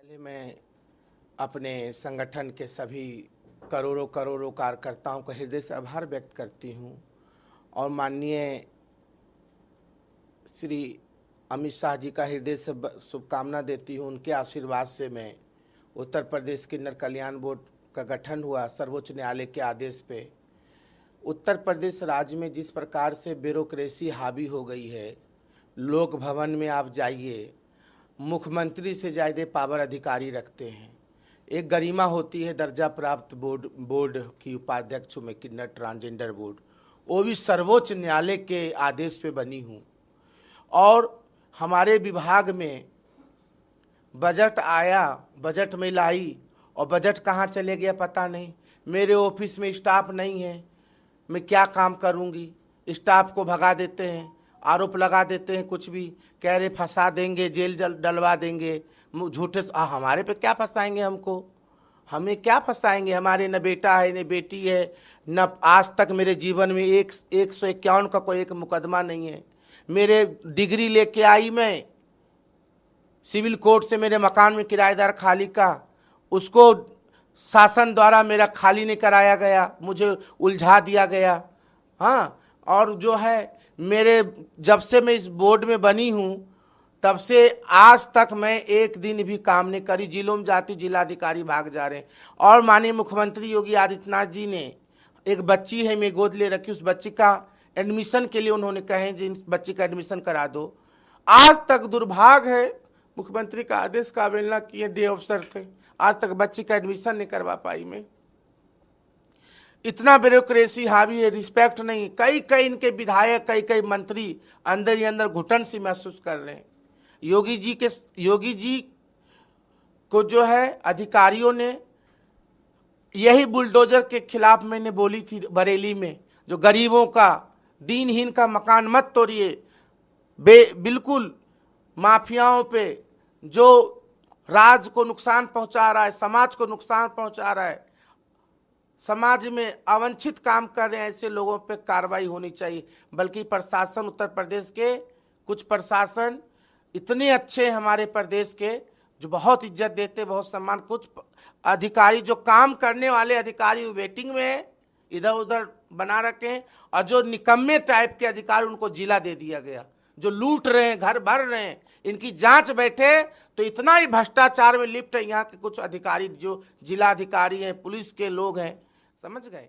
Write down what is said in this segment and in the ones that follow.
पहले मैं अपने संगठन के सभी करोड़ों करोड़ों कार्यकर्ताओं का हृदय से आभार व्यक्त करती हूं और माननीय श्री अमित शाह जी का हृदय से शुभकामना देती हूं। उनके आशीर्वाद से मैं उत्तर प्रदेश किन्नर कल्याण बोर्ड का गठन हुआ सर्वोच्च न्यायालय के आदेश पे। उत्तर प्रदेश राज्य में जिस प्रकार से ब्यूरोक्रेसी हावी हो गई है, लोक भवन में आप जाइए, मुख्यमंत्री से ज़्यादा पावर अधिकारी रखते हैं। एक गरिमा होती है दर्जा प्राप्त बोर्ड की उपाध्यक्ष में किन्नर ट्रांसजेंडर बोर्ड, वो भी सर्वोच्च न्यायालय के आदेश पे बनी हूँ। और हमारे विभाग में बजट आया, बजट में लाई और बजट कहाँ चले गया पता नहीं। मेरे ऑफिस में स्टाफ नहीं है, मैं क्या काम करूँगी। स्टाफ को भगा देते हैं, आरोप लगा देते हैं, कुछ भी कह रहे फंसा देंगे, जेल डलवा देंगे, झूठे। हमारे पे क्या फंसाएंगे हमको, हमें क्या फंसाएंगे। हमारे न बेटा है न बेटी है, न आज तक मेरे जीवन में 151 का कोई एक मुकदमा नहीं है। मेरे डिग्री लेके आई मैं सिविल कोर्ट से, मेरे मकान में किराएदार खाली का, उसको शासन द्वारा मेरा खाली नहीं कराया गया, मुझे उलझा दिया गया। हाँ, और जो है मेरे जब से मैं इस बोर्ड में बनी हूँ तब से आज तक मैं एक दिन भी काम नहीं करी। जिलों में जाती जिलाधिकारी भाग जा रहे हैं। और माननीय मुख्यमंत्री योगी आदित्यनाथ जी ने, एक बच्ची है मैं गोद ले रखी, उस बच्ची का एडमिशन के लिए उन्होंने कहे जिन बच्ची का एडमिशन करा दो। आज तक दुर्भाग्य है, मुख्यमंत्री का आदेश का अवहेलना किए, डे अफसर थे, आज तक बच्ची का एडमिशन नहीं करवा पाई मैं। इतना ब्यूरोक्रेसी हावी है, रिस्पेक्ट नहीं। कई इनके विधायक, कई मंत्री अंदर ही अंदर घुटन सी महसूस कर रहे हैं। योगी जी को जो है अधिकारियों ने, यही बुलडोजर के खिलाफ मैंने बोली थी बरेली में, जो गरीबों का, दीनहीन का मकान मत तोड़िए। बिल्कुल माफियाओं पे जो राज्य को नुकसान पहुंचा रहा है, समाज को नुकसान पहुंचा रहा है, समाज में अवांछित काम कर रहे हैं, ऐसे लोगों पे कार्रवाई होनी चाहिए। बल्कि प्रशासन, उत्तर प्रदेश के कुछ प्रशासन इतने अच्छे हमारे प्रदेश के, जो बहुत इज्जत देते, बहुत सम्मान। कुछ अधिकारी जो काम करने वाले अधिकारी वेटिंग में है, इधर उधर बना रखे हैं, और जो निकम्मे टाइप के अधिकारी उनको जिला दे दिया गया, जो लूट रहे हैं, घर भर रहे हैं। इनकी जांच बैठे तो इतना ही भ्रष्टाचार में लिप्त है यहाँ के कुछ अधिकारी, जो जिला अधिकारी हैं, पुलिस के लोग हैं, समझ गए।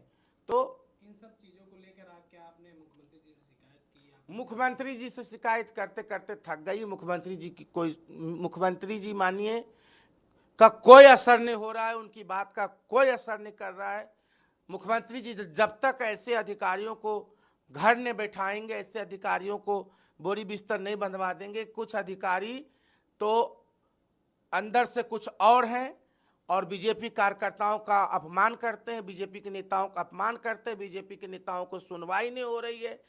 तो इन सब चीजों को लेकर क्या आपने मुख्यमंत्री जी से शिकायत की? मुख्यमंत्री जी से शिकायत करते करते थक गई। मुख्यमंत्री जी मानिए का कोई असर नहीं हो रहा है, उनकी बात का कोई असर नहीं कर रहा है। मुख्यमंत्री जी जब तक ऐसे अधिकारियों को घर में बैठाएंगे, ऐसे अधिकारियों को बोरी बिस्तर नहीं बंधवा देंगे। कुछ अधिकारी तो अंदर से कुछ और हैं और बीजेपी कार्यकर्ताओं का अपमान करते हैं, बीजेपी के नेताओं का अपमान करते हैं। बीजेपी के नेताओं को सुनवाई नहीं हो रही है।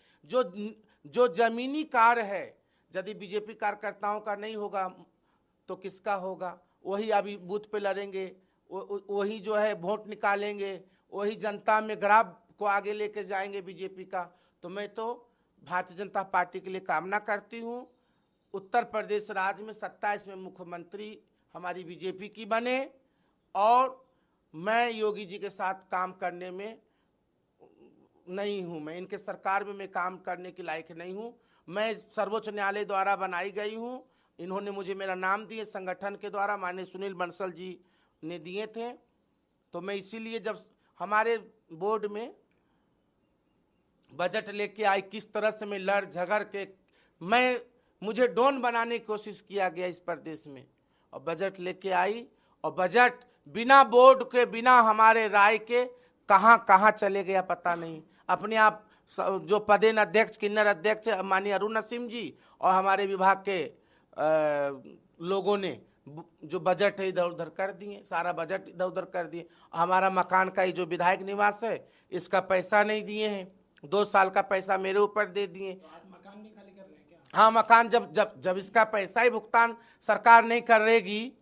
जो जमीनी कार्य है, यदि बीजेपी कार्यकर्ताओं का नहीं होगा तो किसका होगा? वही अभी बूथ पे लड़ेंगे, वही जो है वोट निकालेंगे, वही जनता में ग्राफ को आगे लेके जाएंगे बीजेपी का। तो मैं तो भारतीय जनता पार्टी के लिए कामना करती हूँ, उत्तर प्रदेश राज्य में 27 में मुख्यमंत्री हमारी बीजेपी की बने, और मैं योगी जी के साथ काम करने में नहीं हूँ। मैं इनके सरकार में मैं काम करने के लायक नहीं हूँ। मैं सर्वोच्च न्यायालय द्वारा बनाई गई हूँ, इन्होंने मुझे मेरा नाम दिए, संगठन के द्वारा माननीय सुनील बंसल जी ने दिए थे। तो मैं इसीलिए जब हमारे बोर्ड में बजट लेके आई, किस तरह से मैं लड़ झगड़ के, मुझे डॉन बनाने की कोशिश किया गया इस प्रदेश में, और बजट लेके आई, और बजट बिना बोर्ड के, बिना हमारे राय के कहाँ कहाँ चले गया पता नहीं। अपने आप जो पदेन अध्यक्ष, किन्नर अध्यक्ष माननीय अरुण नसीम जी और हमारे विभाग के लोगों ने जो बजट है इधर उधर कर दिए, सारा बजट इधर उधर कर दिए। हमारा मकान का ही जो विधायक निवास है, इसका पैसा नहीं दिए हैं, 2 साल का पैसा मेरे ऊपर दे दिए। तो आज मकान भी खाली कर रहे हैं क्या? हाँ, मकान जब इसका पैसा ही भुगतान सरकार नहीं करेगी,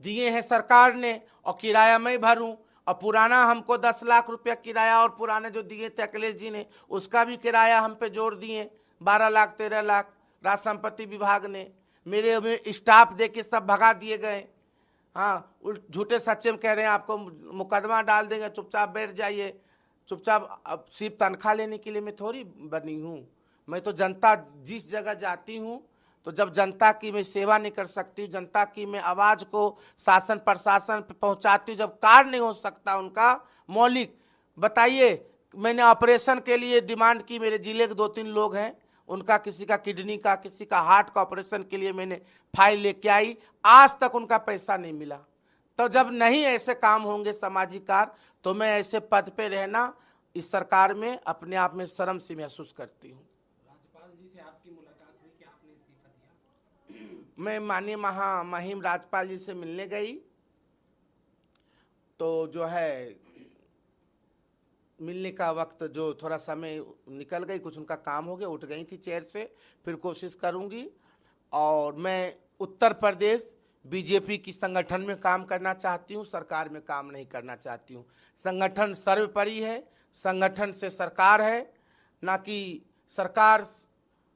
दिए हैं सरकार ने, और किराया मैं भरूं, और पुराना हमको 10 लाख रुपया किराया, और पुराने जो दिए थे अखिलेश जी ने, उसका भी किराया हम पे जोड़ दिए 12 लाख 13 लाख। राज संपत्ति विभाग ने मेरे स्टाफ दे के सब भगा दिए गए। हाँ, झूठे सच्चे में कह रहे हैं आपको मुकदमा डाल देंगे, चुपचाप बैठ जाइए। चुपचाप, अब सिर्फ तनख्वाह लेने के लिए मैं थोड़ी बनी हूँ। मैं तो जनता जिस जगह जाती हूँ, तो जब जनता की मैं सेवा नहीं कर सकती, जनता की मैं आवाज़ को शासन प्रशासन पे पहुँचाती हूँ, जब कार्य नहीं हो सकता उनका मौलिक, बताइए। मैंने ऑपरेशन के लिए डिमांड की, मेरे जिले के 2-3 लोग हैं, उनका किसी का किडनी का, किसी का हार्ट का ऑपरेशन के लिए मैंने फाइल लेके आई, आज तक उनका पैसा नहीं मिला। तो जब नहीं ऐसे काम होंगे सामाजिक कार्य, तो मैं ऐसे पद पे रहना इस सरकार में अपने आप में शर्म से महसूस करती हूँ। राज्यपाल जी से आपकी मुलाकात हुई कि आपने इस्तीफा दिया? मैं माननीय महामहिम राज्यपाल जी से मिलने गई, तो जो है मिलने का वक्त जो थोड़ा समय निकल गई, कुछ उनका काम हो गया, उठ गई थी चेयर से। फिर कोशिश करूंगी। और मैं उत्तर प्रदेश बीजेपी की संगठन में काम करना चाहती हूं, सरकार में काम नहीं करना चाहती हूं। संगठन सर्वोपरि है, संगठन से सरकार है, ना कि सरकार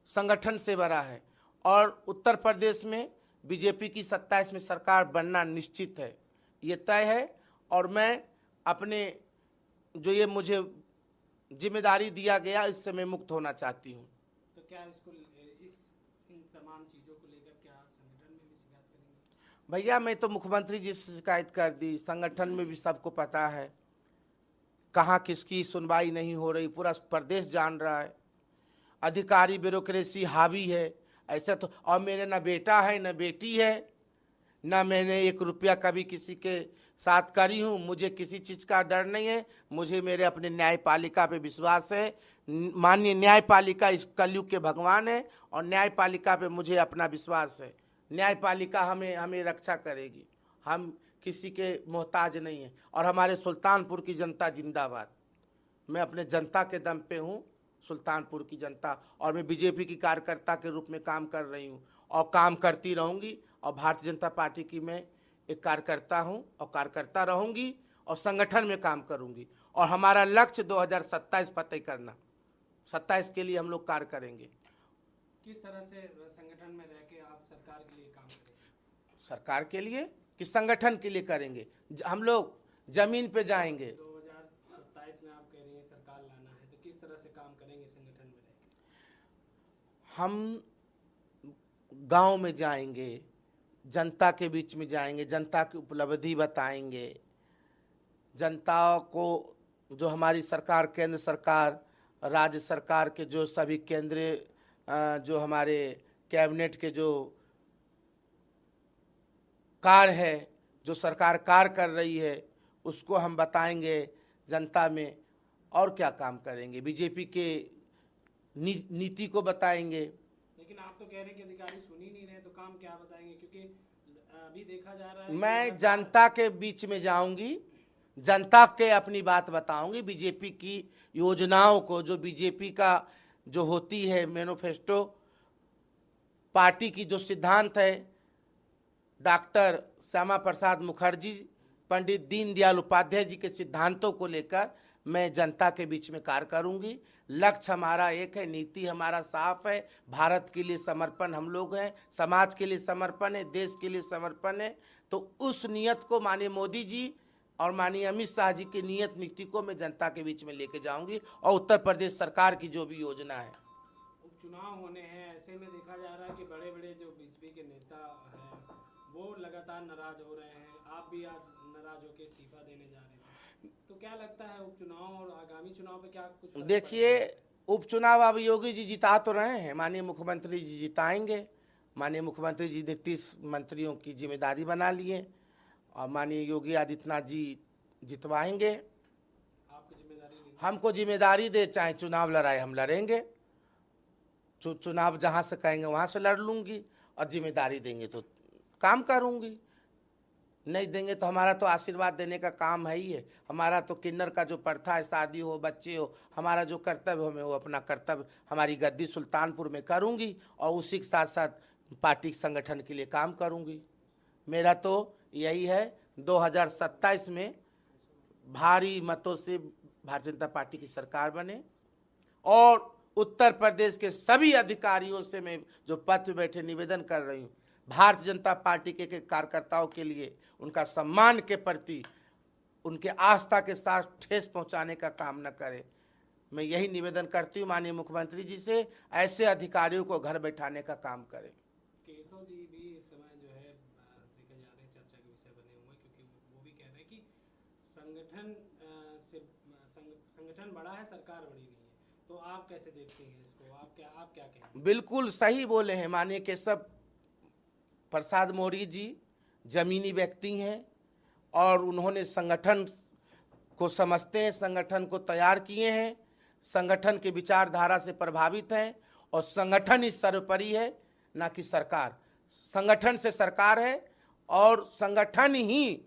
संगठन से बड़ा है। और उत्तर प्रदेश में बीजेपी की 27 में सरकार बनना निश्चित है, ये तय है। और मैं अपने जो ये मुझे जिम्मेदारी दिया गया, इससे मैं मुक्त होना चाहती हूँ। तो क्या इसको इन तमाम चीज़ों को लेकर क्या आप संगठन में भी शिकायत करेंगे? भैया, मैं तो मुख्यमंत्री जी से शिकायत कर दी, संगठन में भी सबको पता है कहाँ किसकी सुनवाई नहीं हो रही, पूरा प्रदेश जान रहा है। अधिकारी ब्यूरोक्रेसी हावी है ऐसा तो। और मेरे ना बेटा है ना बेटी है, ना मैंने 1 रुपया कभी किसी के साथ करी हूँ। मुझे किसी चीज़ का डर नहीं है, मुझे मेरे अपने न्यायपालिका पे विश्वास है। माननीय न्यायपालिका इस कलयुग के भगवान है, और न्यायपालिका पे मुझे अपना विश्वास है। न्यायपालिका हमें रक्षा करेगी, हम किसी के मोहताज नहीं हैं। और हमारे सुल्तानपुर की जनता जिंदाबाद। मैं अपने जनता के दम पे हूँ, सुल्तानपुर की जनता, और मैं बीजेपी की कार्यकर्ता के रूप में काम कर रही हूँ और काम करती रहूँगी। और भारतीय जनता पार्टी की मैं एक कार्यकर्ता हूँ और कार्यकर्ता रहूँगी, और संगठन में काम करूँगी। और हमारा लक्ष्य 2027 फतेह करना, 27 के लिए हम लोग कार्य करेंगे। किस तरह से संगठन में रह के आप सरकार के लिए काम करेंगे? सरकार के लिए कि संगठन के लिए करेंगे? हम लोग जमीन पे जाएंगे। 2027 में आप कह रही हैं सरकार लाना है, तो किस तरह से काम करेंगे संगठन में रह के? हम गांव में जाएंगे, जनता के बीच में जाएंगे, जनता की उपलब्धि बताएंगे, जनता को जो हमारी सरकार, केंद्र सरकार, राज्य सरकार के जो सभी केंद्रीय जो हमारे कैबिनेट के जो कार्य है, जो सरकार कार्य कर रही है, उसको हम बताएंगे जनता में। और क्या काम करेंगे? बीजेपी के नीति को बताएंगे। लेकिन आप तो कह रहे हैं कि अधिकारी सुन ही नहीं रहे, तो काम क्या बताएंगे? क्योंकि अभी देखा जा रहा है मैं जनता के बीच में जाऊंगी, जनता के अपनी बात बताऊंगी, बीजेपी की योजनाओं को, जो बीजेपी का जो होती है मैनिफेस्टो, पार्टी की जो सिद्धांत है, डॉक्टर श्यामा प्रसाद मुखर्जी, पंडित दीनदयाल उपाध्याय जी के सिद्धांतों को लेकर मैं जनता के बीच में कार्य करूंगी। लक्ष्य हमारा एक है, नीति हमारा साफ है, भारत के लिए समर्पण हम लोग हैं, समाज के लिए समर्पण है, देश के लिए समर्पण है। तो उस नियत को माननीय मोदी जी और माननीय अमित शाह जी की नियत नीति को मैं जनता के बीच में लेके जाऊंगी। और उत्तर प्रदेश सरकार की जो भी योजना है, उपचुनाव होने हैं, ऐसे में देखा जा रहा है कि बड़े बड़े जो बीजेपी के नेता हैं वो लगातार नाराज हो रहे हैं। आप भी आज नाराज होकर इस्तीफा देने जा रहे हैं, तो क्या लगता है उपचुनाव और आगामी चुनाव पे क्या कुछ? देखिए, उपचुनाव अब योगी जी जिता तो रहे हैं, माननीय मुख्यमंत्री जी जिताएंगे। माननीय मुख्यमंत्री जी ने 30 मंत्रियों की जिम्मेदारी बना लिए, और माननीय योगी आदित्यनाथ जी जितवाएंगे। आपको जिम्मेदारी हमको जिम्मेदारी दे, चाहे चुनाव लड़ाए हम लड़ेंगे। चुनाव जहाँ से कहेंगे वहाँ से लड़ लूँगी, और जिम्मेदारी देंगे तो काम करूँगी, नहीं देंगे तो हमारा तो आशीर्वाद देने का काम है ही है। हमारा तो किन्नर का जो प्रथा है, शादी हो बच्चे हो, हमारा जो कर्तव्य हो, मैं वो अपना कर्तव्य हमारी गद्दी सुल्तानपुर में करूँगी, और उसी के साथ साथ पार्टी संगठन के लिए काम करूँगी। मेरा तो यही है, 2027 में भारी मतों से भारतीय जनता पार्टी की सरकार बने, और उत्तर प्रदेश के सभी अधिकारियों से मैं जो पद पे बैठे निवेदन कर रही हूँ, भारतीय जनता पार्टी के कार्यकर्ताओं के लिए उनका सम्मान के प्रति उनके आस्था के साथ ठेस पहुंचाने का काम न करे। मैं यही निवेदन करती हूँ माननीय मुख्यमंत्री जी से, ऐसे अधिकारियों को घर बैठाने का काम करें। केशव जी भी इस समय जो है देखा जा रहे हैं चर्चा के विषय बने हुए, क्योंकि वो भी कह रहे हैं कि संगठन बड़ा है, सरकार बड़ी नहीं है। तो आप कैसे देखते हैं इसको? आप क्या कहेंगे? बिल्कुल सही बोले हैं माननीय केशव प्रसाद मौर्य जी, जमीनी व्यक्ति हैं और उन्होंने संगठन को समझते हैं, संगठन को तैयार किए हैं, संगठन के विचारधारा से प्रभावित हैं और संगठन ही सर्वोपरि है, ना कि सरकार। संगठन से सरकार है और संगठन ही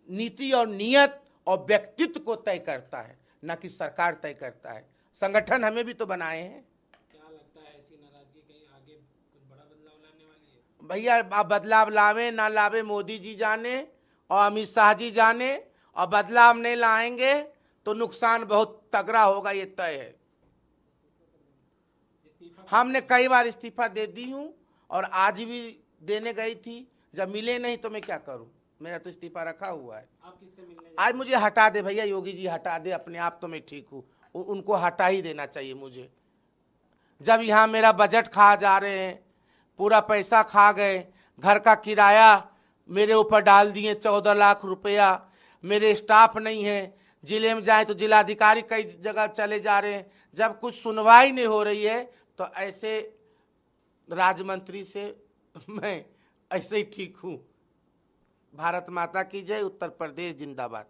नीति और नियत और व्यक्तित्व को तय करता है, ना कि सरकार तय करता है। संगठन हमें भी तो बनाए हैं। क्या लगता है ऐसी नाराजगी कहीं आगे कुछ बड़ा बदलाव लाने वाली है? भैया आप बदलाव लावे ना लावे मोदी जी जाने और अमित शाह जी जाने, और बदलाव नहीं लाएंगे तो नुकसान बहुत तगड़ा होगा, ये तय है। हमने कई बार इस्तीफा दे दी हूँ और आज भी देने गई थी, जब मिले नहीं तो मैं क्या करूँ, मेरा तो इस्तीफा रखा हुआ है। आप किससे मिलने? आज मुझे हटा दे भैया, योगी जी हटा दे, अपने आप तो मैं ठीक हूँ, उनको हटा ही देना चाहिए मुझे। जब यहाँ मेरा बजट खा जा रहे हैं, पूरा पैसा खा गए, घर का किराया मेरे ऊपर डाल दिए 14 लाख रुपया, मेरे स्टाफ नहीं है, जिले में जाए तो जिलाधिकारी कई जगह चले जा रहे हैं, जब कुछ सुनवाई नहीं हो रही है तो ऐसे राज्य मंत्री से मैं ऐसे ही ठीक हूँ। भारत माता की जय, उत्तर प्रदेश जिंदाबाद।